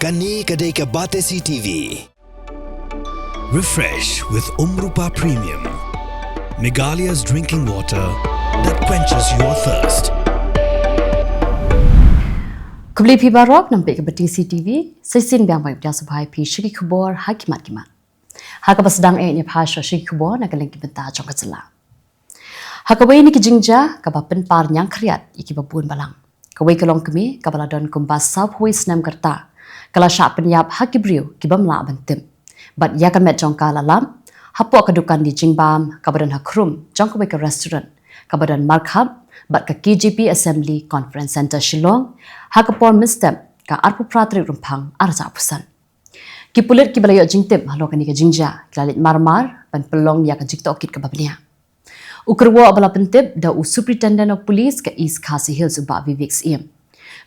Kani kadai ke Batesi TV. Refresh with Rupa Premium. Meghalaya's drinking water that quenches your thirst. Kubli Pibarok nampak ke Batesi TV. Sesin biang baik dia sebagai Shiki Khubor hakimat kimat. Haka sedang nya phasha Shiki Khubor na Kylleng kibenta jong Jylla. Haka wei ni kijingja ka bapen par nyang kriat iki babun balang. Ka wei kalong kemi ka baladon kumbas South West Nam Karta. Kala syak penyap hakibriu kibam la bentim. Bat ya kan met jong kala lam. Hapo kedukan di Jingbam, kabadan hakrum, jong ke restoran, kabadan markhab, bat ke KGP Assembly Conference Center Shillong, hakapon mistem, ka arpu pratri Rymphang arza pusan. Kipulit kibalayok jingtip, halo kani ke jingja, kilalit marmar, ban pelong ya ke jikto okit ke babnia. Ukerwa abala pentip, da Superintendent of Police ke East Khasi Hills ubak Vivix Iem.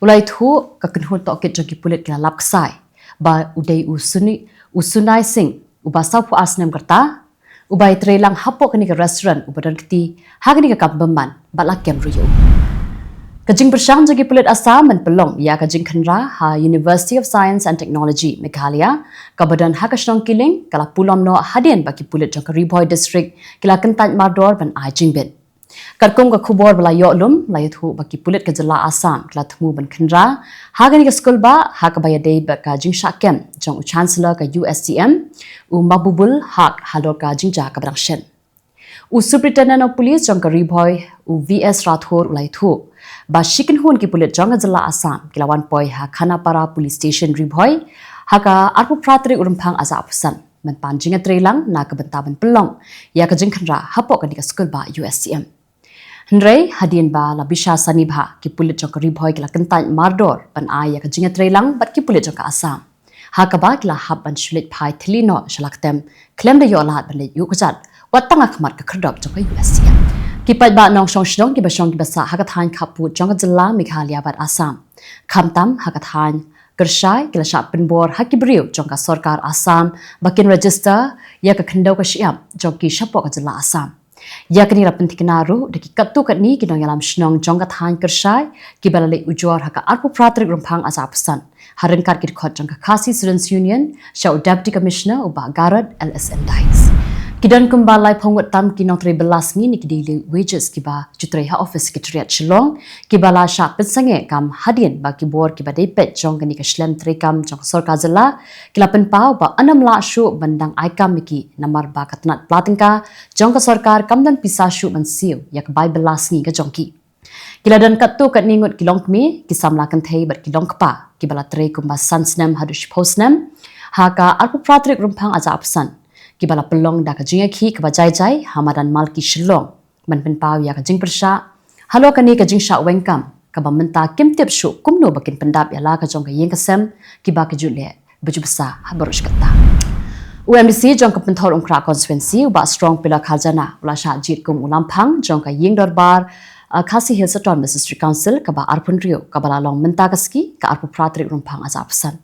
Ulai tu, ka kenhun to okit jong kipulit kila lap kesai, ba udai usunai sing, uba sapu asnem kerta, ubai trelang hapo kani ke restoran ubadan keti hagani ke kambeman balak kem ruyu. Kajing bersang jagi pulit asam men pelong ya kajing khenra ha University of Science and Technology Meghalaya kabadan hakashnong Kylleng kala pulom no hadien bagi pulit jong Rymphang district kila kentan mardor ban ajing ben. Karkong ke Khubor belayok lum layut hu bagi pulit ke Jylla Assam kala temu ban khenra hagani ke skul ba ha kabayadei ba kajing syakem jong chancellor ke USTM mabubul hak halor kajing ja kabang shen. Superintendent of Police jong Rymphang VS Rathor layut hu ba shikin hun ki pulit jong Jylla Assam kilawan poi ha Khanapara Police Station Rymphang ha ka arpu pratri Rymphang aza apusan men panjinga trelang na kebentaban pelong ya kajing khenra hapo kani ke skul ba USTM. Hendrei hadien ba la bisha sanibha ki pulit jong Rymphang kila kentan mardor ban ai ya kajing trelang bat ki pulit jong Assam. Ha ka ba kila hab ban shulit pai thlino shalaktem klem de yolat ban le yu kajat watang akmat ka khrdop jong USTM. Kipat ba nong shong shnong ki ba shong ki basa hakathan khapu jong Jylla Meghalaya bat Assam. Khamtam hakathan kershai kila sha penbor hakibriu jong ka sarkar Assam bakin register ya ka khendau ka shiam jong ki shapo ka Jylla Assam. Ya kini rapen tikinaru deki katu kat ni kinong yalam shnong jong ka than kershai ki balale ujor haka arpu pratri Rymphang asa apsan. Harin kar ki khot jong ka Khasi Students Union shaw Deputy Commissioner uba Garad LSN Dice. Kidan kumbalai pongwat tam kinong 13 ni ki daily wages ki ba jutrai ha office secretariat Shillong ki bala sha pensange kam hadien ba ki bor ki ba dei pet jong kani ka shlem trekam jong sarkar Jylla kilapen pau ba anam la shu bandang aikam ki namar ba katnat platingka jong ka sarkar kamdan pisa shu man siu yak bai belas ni ka jong ki kiladan katu kat ningut kilong kmi ki samla kan thei bat kilong kpa ki bala tre kumba sansnem hadush posnem ha ka arpu pratrik Rymphang aja apsan ki bala pelong da ka jinga khi ka bajai jai hamadan malki Shillong man pen pau ya ka jing persha halo kani ka jing sha wengkam ka ba menta kim tip shu kumno bakin pendap ya la ka jong ka yeng ka sem ki ba ka jule baju besa habarush kata UMDC jong ka penthor umkra constituency ba strong pillar khajana ula sha jit kum ulampang jong ka yeng dorbar Khasi Hills Autonomous District Council ka ba arpun rio ka bala long menta kaski ka arpu pratri Rymphang aza apsan.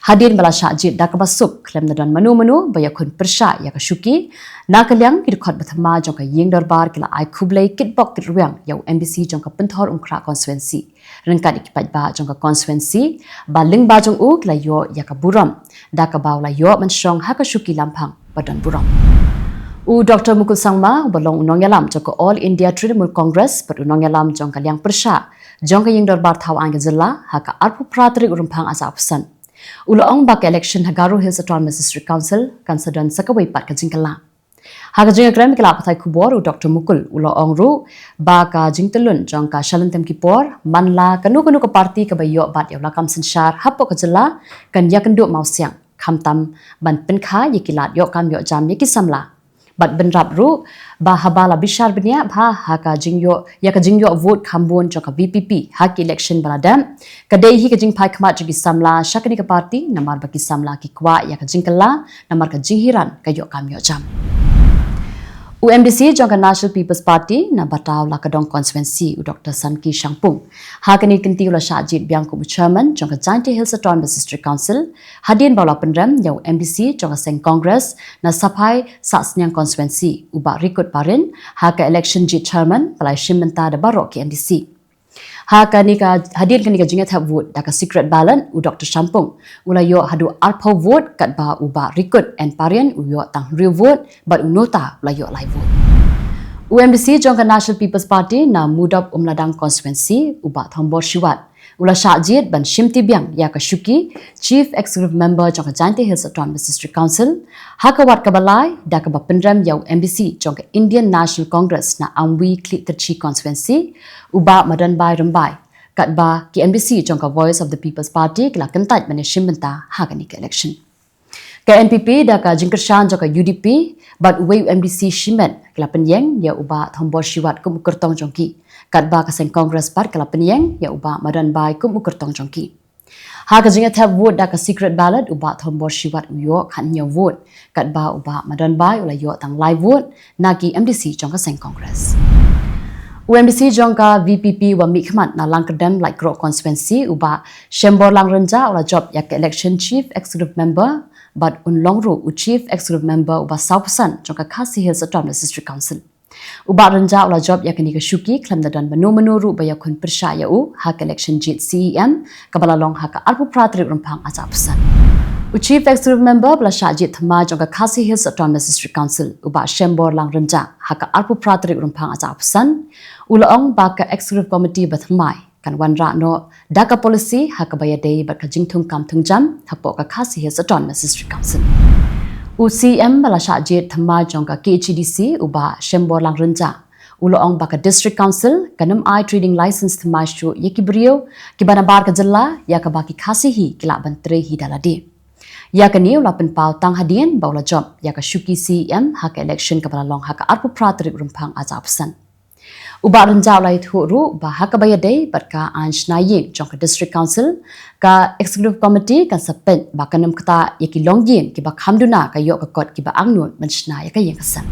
Hadin bala syajid da kabasuk klem nadan manu-manu baya kun persya ya kashuki na kalyang kidkhot bathama jong ka yeng dorbar kila ai khublei kitbok kitruang ya MBC jong ka penthor umkra constituency rengkat ikipat ba jong ka constituency ba ling ba jong u kila yo ya ka buram da ka baula yo manshong ha kashuki lampang badan buram. Dr. Mukul Sangma balong unong yalam jong ka All India Trinamool Congress per unong yalam jong ka liang persya jong ka yeng dorbar thawang ka Jylla ha ka arpu pratri Rymphang asa apsan. Ulaong bak election Hagaru Hills Autonomous District Council kansadan sakawai pat ka jingkala. Ha ka jingagram kila pathai Khubor Dr. Mukul ulaong ru ba ka jingtelun jong ka shalantem kipor manla kanu ka parti ka bayo bat ya lakam sensyar hapo ka Jylla kan ya kendu mausiang khamtam ban penkha yikilat yo kam yo jam yikisamla bat benrap ru ba habala bishar benya bha ha ka jingyo ya ka jingyo vote khambon jong ka VPP ha ki election baladam kadai hi ka jing phai khmat jogi samla shakani ka party namar baki samla ki kwa ya ka jingkala namar ka jinghiran ka yo kam yo jam UMDC jong ka National People's Party na bataw la kadong constituency Dr. Sanki Shangpung ha kani kinti ula shajit biang ku chairman jong ka Jainti Hills Autonomous District Council hadin bawla penrem ya UMDC jong ka Seng Congress na sapai sasnyang constituency uba rikut parin ha ka election jit chairman palai shimenta da barok ki MDC Haka ni ka hadian kan ni ka jingat have vote da ka secret ballot u Dr. Shampung ulayo hadu arpo vote kat ba uba record and parian uyo tang real vote but unota ulayo live vote. UMDC jongka National People's Party na mudap umladang constituency uba Khubor Shiwat ula Shajid ban Shimti Biang ya ka Shuki Chief Executive Member jongka Jainti Hills Autonomous District Council hakawat kabalai da ka bapendram ya MBC jongka Indian National Congress na Amwi Klik Terchi constituency uba Madan Bai Rambai kat ba ki MBC jongka Voice of the People's Party kala kentat ban Shimbenta hakani ke election. Ke NPP da ka jingkershan jongka UDP but uwe MBC Shimben kala penyeng ya uba Khubor Shiwat kum ukertong jongki kat ba kaseng Congress part kala penyeng ya uba Madan Bai kum ukertong jongki. Ha ka jingat have vote da ka secret ballot uba Khubor Shiwat uyo kan nya vote kat ba uba Madan Bai ula yo tang live vote naki MDC jongka seng Congress. UMDC jongka VPP wa Mikmat na Langkerdem like Grok constituency uba Shembor Lang Renja ula job ya ke election chief executive member but unlongru u chief executive member uba Saupusan jongka Khasi Hills Autonomous District Council. Uba Renja ula job ya ke ni ka Shuki klem dan menu ba ya kun persya ya u hak election jit CEM kabala long hak alpu pratrik Rymphang acapusan. U chief executive member bla Shajit Thama jongka Khasi Hills Autonomous District Council uba Shembor Lang Renja hak alpu pratrik Rymphang acapusan ulaong ba ka executive committee bathmai kan wanra no daka policy hakabaya day bat ka jingthung kam thungjam hapo ka Khasi Hills Autonomous District Council. UCM bala Shajit Thama jongka KHDC uba Shembor Lang Renja ulaong ba ka district council kanam I trading license thama shu yekibrio kibana bar ka Jylla ya ka baki Khasi hi kila bantre hi daladi. Ya kani ulapan pau tang hadian baula job ya ka Shuki CEM hak election kabala long hak arpu pratrik Rymphang acapusan. Uba Renja ulai thuru ba hakabaya day barka anshnayi jongka district council ka executive committee kan sapen ba kanam kata yaki longyin ki ba khamduna ka yok ka kot ki ba angnun manshna ya ka yengkasan.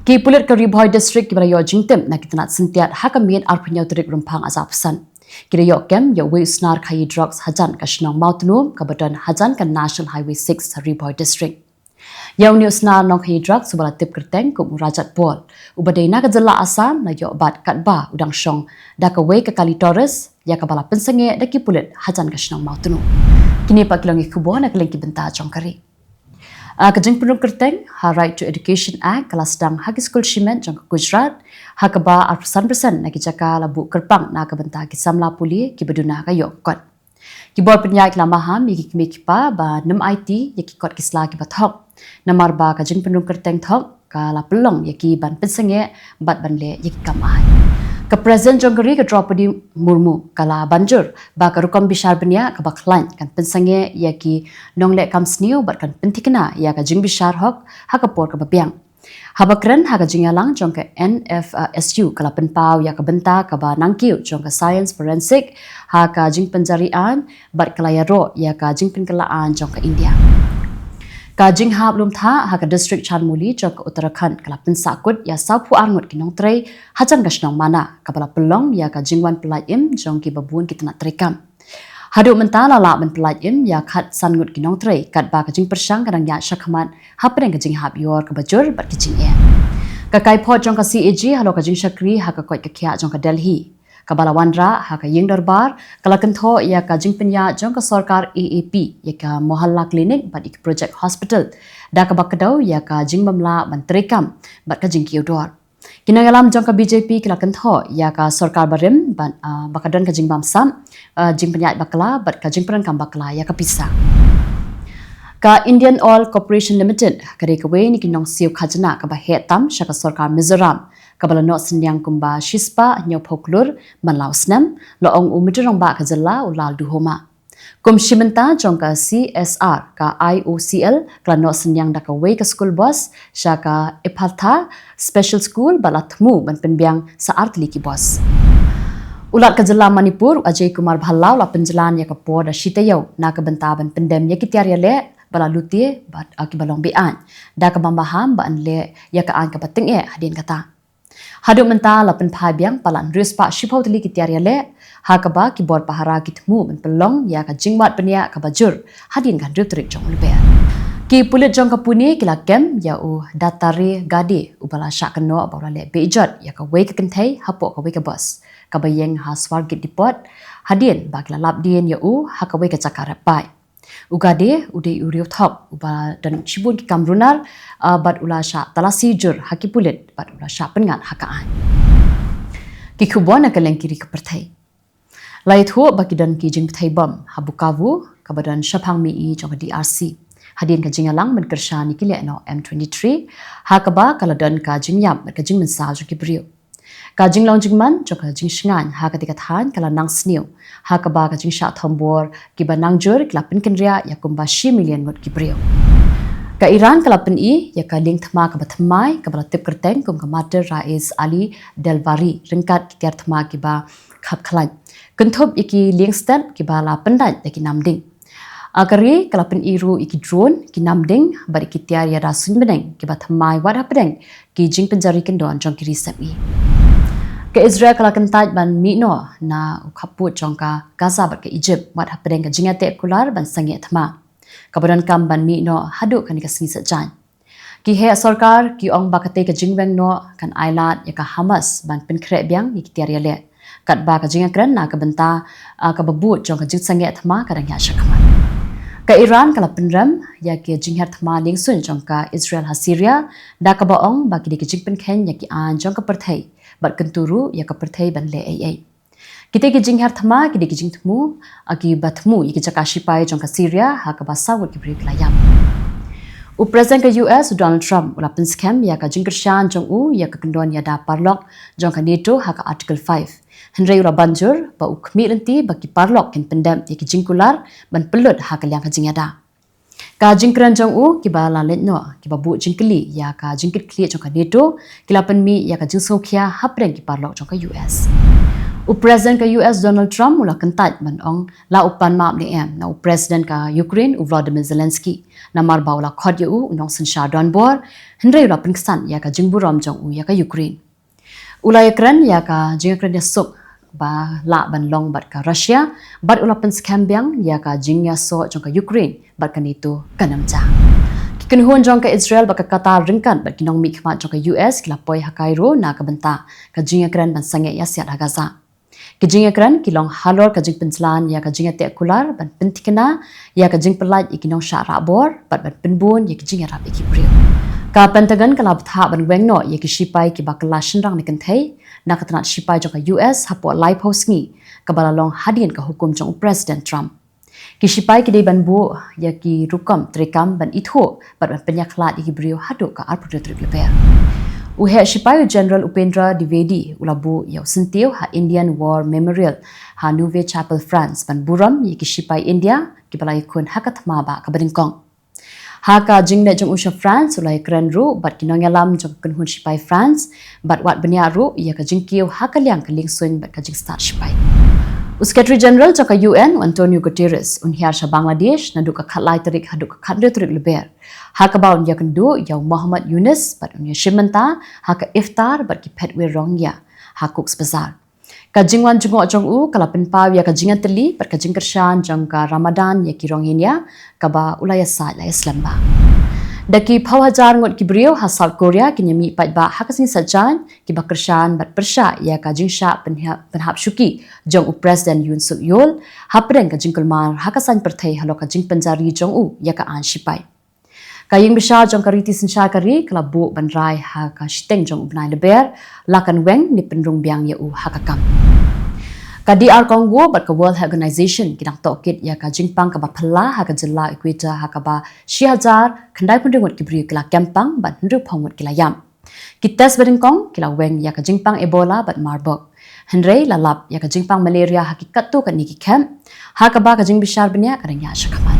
Ki pulit ka Rybhoi district ki ba yo jingtem na kitanat sintiat hakamien arpunyau trik Rymphang acapusan. Kira yok kem yo we snar khayi drugs hajan ka shnong mautnum ka badan hajan ka National Highway 6 sa Rybhoi district. Yaw ni usna nong khayi drugs subala tip kerteng kum rajat pol ubadai na ka Jylla Assam na yo bat kat ba udang shong da ka we ka Kali Torres ya ka bala pensenge da ki pulit hajan ka shnong mautnum. Kini pa Kylleng Khubor na keleng ki benta jongkari. Kajing penung kerteng ha Right to Education Act kala sedang haki school shimen jong Gujarat hakaba 100% na kijaka labu kerpang na kabenta ki samla puli ki beduna ka yokot. Ki bor penyai kelamahan mi ki pa ba nem IT ya ki kot kisla ki bathok. Namar ba kajing penung kerteng thok kala pelong ya ki ban pensenge bat ban le ya ki kamai. Ka President Jongkari ka Draupadi Murmu kala banjur ba ka rukam bishar benya ka baklan kan pensenge ya ki nongle kam sniu bat kan pentikna ya ka jing bishar hok hakapor ka babiang. Habakren haka jingalang jongka NFSU kala penpau ya ka benta ka ba nangkiu jongka Science Forensic haka jing penjarian bat kala yaro ya ka jing penkelaan jongka India. Kajing hab lum tha haka district Chanmuli jok Uttarakhand kala pensakut ya sapu arngut kinong trei hajan gasnong mana kabala pelong ya ka jingwan pelaim jong ki babun kitna trekam. Hadu mentala la men pelaim ya khat sangut kinong trei kat ba ka jing persang kadang ya syakhaman hapren ka jing hab yor ka bajur bat ki jing e. Ka kai pho jong ka CAG halo ka jing Shakri haka koi ka khya jong ka Delhi. Kabala Wandra haka yeng darbar kala kentho ya ka jing penya jong ka sarkar AAP ya ka mohalla clinic bat ik project hospital da ka bakadau ya ka jing mamla mantrekam bat ka jing kiodor kinangalam jong ka BJP kala kentho ya ka sarkar barim ban bakadan ka jing bamsam jing penya bakla bat ka jing peran kam bakla ya ka pisa ka Indian Oil Corporation Limited kare ka we ni kinong siu khajna ka ba hetam shaka sarkar Mizoram kabala no senyang kumba shispa nyo phoklur manlaw snam loong umitrong ba ka Jylla ulal duhoma kum shimenta jongka CSR ka IOCL kala no senyang da ka we ka school bus shaka Pyrthei special school balathmu ban penbiang sa artli ki bus ulat ka Jylla Manipur Ajay Kumar Bhallaw la penjalan ya ka por da shitayaw na ka bentaban pendem ya kitiar ya le bala lutie bat akibalong bean da ka bambaham ba anle ya ka an ka pating e hadin kata hadu menta la penphai biang palan rispa shipau tili ki tiar le hakaba ki bor pahara ki thmu men pelong ya ka jingwat penia ka bajur hadin kan rip trik jong lebe ki pulit jong ka puni kila kem ya u datari gadi ubala syak keno bawla le bejot ya ka we ka kenthai hapo ka we ka bus kabayeng ha swargit dipot hadien bak lalap dien ya hakawe ka cakara pai ugade ude uriu thop uba dan chibun ki kamrunar bat ula sha talasi jur hakipulit bat ula sha pengat hakaan ki Khubor na Kylleng kiri ke Pyrthei lai thu baki dan ki jing Pyrthei bam habukavu kabadan Rymphang mi jong DRC hadin ka jingalang men kersha ni kile no M23 hakaba kaladan ka jingyam ka jing mensa jo ki brio ka jinglong jingman jo ka jing shingan ha ka tikathan kala nang sniu hakaba ka jing sha thombor ki banang jur klapin kenria yakumba 10 million ngot ki brio ka Iran kalapin ya ka ling thma ka bathmai ka balatip kerteng kum ka mater Rais Ali Delvari ringkat ki tiar thma ki ba khap khalan kenthop iki lingstan ki ba la pendai ki namding agari kalapin iru iki drone ki namding bari ki tiar ya rasun beneng ki bathmai wad hapdeng ki jing penjari kendon jong ki risemi ke Israel kalakan taj ban mino na khaput jong ka Gaza bar ke Egypt wad hapdeng ka jingate kular ban sange thma kabaran kam ban mino hadu kan ka singi sajan ki he sarkar ki ong bakate ka jingweng no kan ailat ya ka Hamas ban penkhre byang ki tiar ya le kat ba ka jingakran na ka benta ka babut jong ka jing sange thma ka rangya shakman ka Iran kala penram ya ke jingher thma lingsun jong ka Israel ha Syria da ka baong ba ki de jing penkhen ya ki an jong ka Pyrthei bat kenturu ya ka Pyrthei ban le ai kita ki jingher thma ki de jing thmu aki bathmu ki jakashi pai jong ka Syria ha ka basawut ki break layam u president ka US Donald Trump ula pen scam ya ka jingkershan jong ya ka kendon ya da parlok jong ka NATO ha ka article 5 Henry ula banjur ba ukmi renti baki parlok ken pendam ya ki jingkular ban pelut ha ka liang ka jingada ka jingkran jong ki ba la letno ki ba bu jingkli ya ka jingkit kli jong ka NATO kilapan mi ya ka jingsokhia hapreng ki parlok jong ka US u president ka US Donald Trump ula kentat ban ong la upan map ni em na u president ka Ukraine u Volodymyr Zelensky na mar ba ula khod yu unong san sha don bor Henry ula pengsan ya ka jingburom jong ya ka Ukraine ula Ukraine ya ka jingkran ya sok ba la ban long bat ka Russia bat ula pen scam byang ya ka jingya so jong ka Ukraine bat kan itu kanamja kenhon jong ka Israel ba ka Qatar ringkan bat kinong mi khmat jong ka US kila poi hakairo na ka benta ka jingakran ban sange ya siat Gaza ki jingakran kilong halor ka jing penslan ya ka jingate kular ban pentikna ya ka jing pelat ikinong sha rabor bat ban penbun ya ki jingara ki prio ka Pentagon kala btha ban wengno ya ki shipai ki bakla shinrang ni kenthei na ka tanat shipai jong ka US hapo live house ngi ka balalong hadin ka hukum jong President Trump ki shipai ki de ban bu ya ki rukam trekam ban itho bat ban penyakhlat ki brio hadu ka arpro trip leper uhe shipai General Upendra Dwivedi ulabu ya sentiu ha Indian War Memorial ha Nouveau Chapel France ban buram ya ki shipai India ki balai kun hakathma ba ka badingkong haka jingne jong usha France ulai kran ru bat kinong yalam jong kunhun shipai France bat wat benya ru ya ka jingkiu haka liang ka lingsun bat ka jing start shipai Secretary General jong ka UN Antonio Guterres unhiar sha Bangladesh na du ka khatlai tarik hadu ka khadre tarik leber haka baun ya kandu ya Muhammad Yunus bat unya shimanta haka iftar bat ki petwe rongya hakuk bazar ka jingwan jungo jong kala penpaw ya ka jingan teli bat ka jingkershan jong ka Ramadan ya ki ronghinya ka ba ulaya sa la Islam ba daki phawajar ngot ki brio ha South Korea ki nyami pat ba hakasing sajan ki bakershan bat persha ya ka jingsha penhap shuki jong President Yoon Suk Yeol hapreng ka jingkulmar hakasan Pyrthei halo ka jing penjari jong ya ka an shipai kaying besar jong ka riti sinsha kari kala bu banrai ha ka shiteng jong ubnai leber lakan weng ni penrung biang ya hakakam ka DR Congo bat ka World Health Organization kidang tokit ya ka jingpang ka ba phalla ha ka Jylla equator ha ka ba 6000 khandai pundung wat kibri kila campang bat ndu phongot kila yam ki test badingkong kila weng ya ka jingpang Ebola bat Marburg Henry lalap ya ka jingpang malaria hakikat tu ka niki camp ha ka ba ka jing bishar benya ka rangya shakaman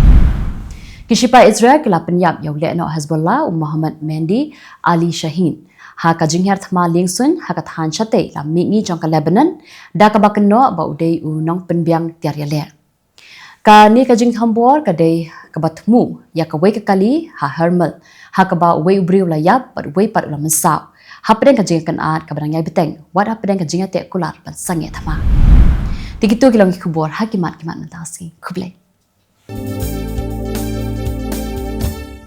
kishipa Israel kila penyap ya ule no Hezbollah Muhammad Mendy Ali Shahin ha ka jingher thma lingsun ha ka than chate la mingi jong ka Lebanon da ka bakno ba udei u nong penbyang tiar ya le ka ni ka jing thambor ka dei ka bathmu ya ka wei ka kali ha hermal ha ka ba wei ubriu la yap but wei pat la masa ha pedeng ka jing kan at ka barang yai beteng wat ha pedeng ka jing te kular ban sange thama tikitu kilong Khubor hakimat kimat mentasi kublai